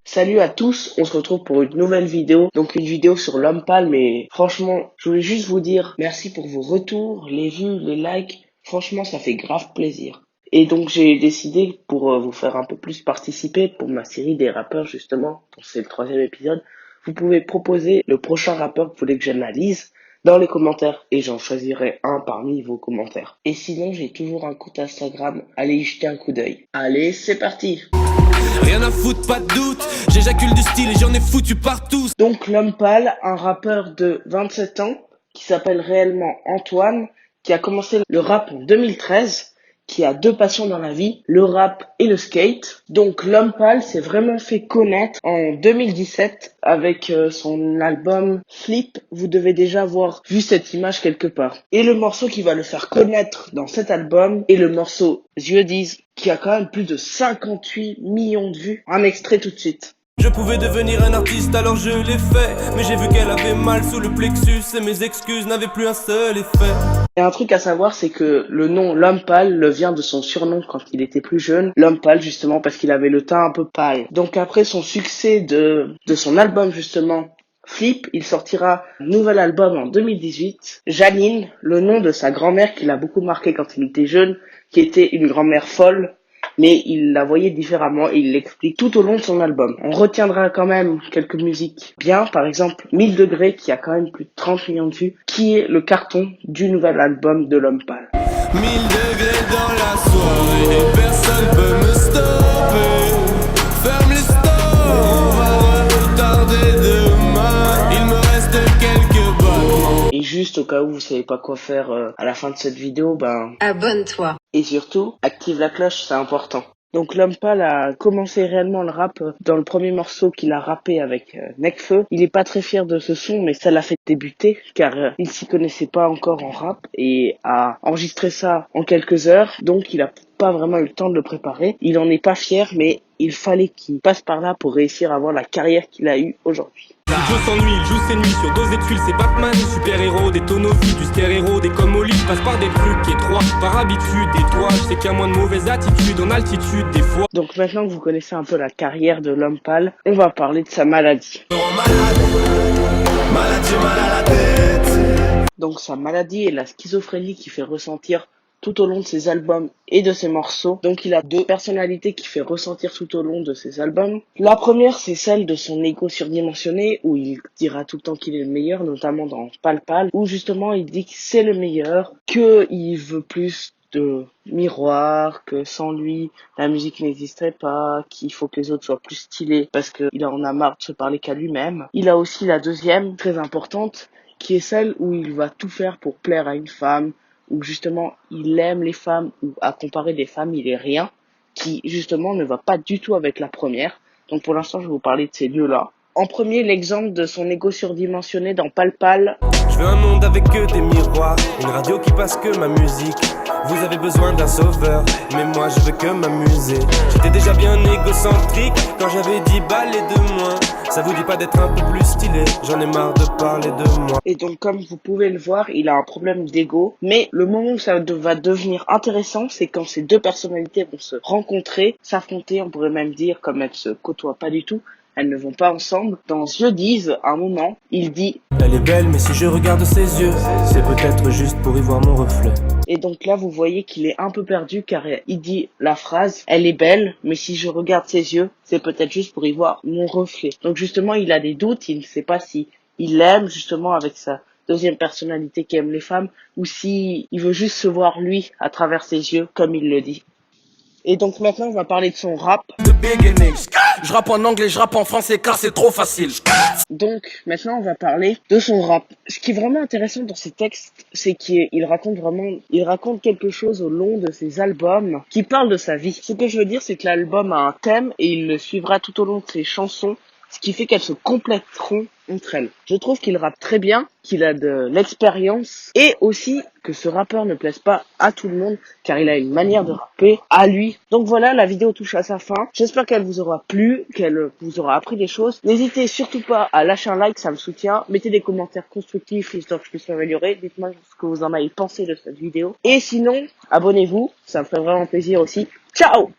Salut à tous, on se retrouve pour une nouvelle vidéo, donc une vidéo sur l'homme pâle, mais franchement, je voulais juste vous dire merci pour vos retours, les vues, les likes, franchement ça fait grave plaisir. Et donc j'ai décidé pour vous faire un peu plus participer pour ma série des rappeurs justement, donc c'est le 3e épisode, vous pouvez proposer le prochain rappeur que vous voulez que j'analyse dans les commentaires et j'en choisirai un parmi vos commentaires. Et sinon j'ai toujours un compte Instagram, allez y jeter un coup d'œil. Allez, c'est parti! Rien à foutre, pas de doute, j'éjacule du style et j'en ai foutu partout. Donc l'homme pâle, un rappeur de 27 ans qui s'appelle réellement Antoine, qui a commencé le rap en 2013, qui a 2 passions dans la vie, le rap et le skate. Donc l'homme pâle s'est vraiment fait connaître en 2017 avec son album Flip. Vous devez déjà avoir vu cette image quelque part. Et le morceau qui va le faire connaître dans cet album est le morceau Yeux disent, qui a quand même plus de 58 millions de vues. Un extrait tout de suite. Je pouvais devenir un artiste alors je l'ai fait, mais j'ai vu qu'elle avait mal sous le plexus et mes excuses n'avaient plus un seul effet. Et un truc à savoir, c'est que le nom l'homme pâle le vient de son surnom quand il était plus jeune, l'homme pâle justement parce qu'il avait le teint un peu pâle. Donc après son succès de son album justement Flip, il sortira un nouvel album en 2018. Janine, le nom de sa grand-mère qui l'a beaucoup marqué quand il était jeune, qui était une grand-mère folle, mais il la voyait différemment et il l'explique tout au long de son album. On retiendra quand même quelques musiques bien, par exemple 1000 degrés qui a quand même plus de 30 millions de vues, qui est le carton du nouvel album de l'homme pâle. 1000 degrés dans la soirée et personne peut me stopper. Ferme les stores, on va retarder demain. Il me reste quelques balles. Et juste au cas où vous savez pas quoi faire à la fin de cette vidéo, abonne-toi. Et surtout, active la cloche, c'est important. Donc l'homme pâle a commencé réellement le rap dans le premier morceau qu'il a rappé avec Nekfeu. Il est pas très fier de ce son, mais ça l'a fait débuter car il s'y connaissait pas encore en rap et a enregistré ça en quelques heures. Donc il a pas vraiment eu le temps de le préparer. Il en est pas fier, mais il fallait qu'il passe par là pour réussir à avoir la carrière qu'il a eue aujourd'hui. Joe s'ennuie, il joue ses nuits sur dosé de tuiles, c'est Batman, super-héros, des tonneaux vides, du stéréo, des comme au lit, je passe par des trucs étroits, par habitude, et toi, je sais qu'il y a moins de mauvaises attitudes, en altitude, des fois. Donc maintenant que vous connaissez un peu la carrière de l'homme pâle, on va parler de sa maladie. Donc sa maladie est la schizophrénie qui fait ressentir tout au long de ses albums et de ses morceaux. Donc il a 2 personnalités qui fait ressentir tout au long de ses albums. La première, c'est celle de son ego surdimensionné, où il dira tout le temps qu'il est le meilleur, notamment dans Pal Pal, où justement il dit que c'est le meilleur, qu'il veut plus de miroir, que sans lui, la musique n'existerait pas, qu'il faut que les autres soient plus stylés, parce qu'il en a marre de se parler qu'à lui-même. Il a aussi la deuxième, très importante, qui est celle où il va tout faire pour plaire à une femme, où justement il aime les femmes, ou à comparer des femmes il est rien, qui justement ne va pas du tout avec la première. Donc pour l'instant je vais vous parler de ces deux-là. En premier, l'exemple de son ego surdimensionné dans Pal Pal. Je veux un monde avec que des miroirs, une radio qui passe que ma musique. Vous avez besoin d'un sauveur, mais moi je veux que m'amuser. J'étais déjà bien égocentrique quand j'avais 10 balles et de moins. Ça vous dit pas d'être un peu plus stylé, j'en ai marre de parler de moi. Et donc comme vous pouvez le voir, il a un problème d'ego. Mais le moment où ça va devenir intéressant, c'est quand ces 2 personnalités vont se rencontrer, s'affronter, on pourrait même dire, comme elles se côtoient pas du tout. Elles ne vont pas ensemble. Dans Yeux disent, à un moment, il dit « Elle est belle, mais si je regarde ses yeux, c'est peut-être juste pour y voir mon reflet. » Et donc là, vous voyez qu'il est un peu perdu car il dit la phrase « Elle est belle, mais si je regarde ses yeux, c'est peut-être juste pour y voir mon reflet. » Donc justement, il a des doutes, il ne sait pas si il l'aime justement avec sa deuxième personnalité qui aime les femmes ou si il veut juste se voir lui à travers ses yeux, comme il le dit. Et donc maintenant, on va parler de son rap. Je rappe en anglais, je rappe en français car c'est trop facile. Donc maintenant, on va parler de son rap. Ce qui est vraiment intéressant dans ses textes, c'est qu'il raconte quelque chose au long de ses albums qui parle de sa vie. Ce que je veux dire, c'est que l'album a un thème et il le suivra tout au long de ses chansons, ce qui fait qu'elles se compléteront entre elles. Je trouve qu'il rappe très bien, qu'il a de l'expérience et aussi que ce rappeur ne plaise pas à tout le monde car il a une manière de rapper à lui. Donc voilà, la vidéo touche à sa fin. J'espère qu'elle vous aura plu, qu'elle vous aura appris des choses. N'hésitez surtout pas à lâcher un like, ça me soutient. Mettez des commentaires constructifs histoire que je puisse m'améliorer. Dites-moi ce que vous en avez pensé de cette vidéo. Et sinon, abonnez-vous, ça me ferait vraiment plaisir aussi. Ciao!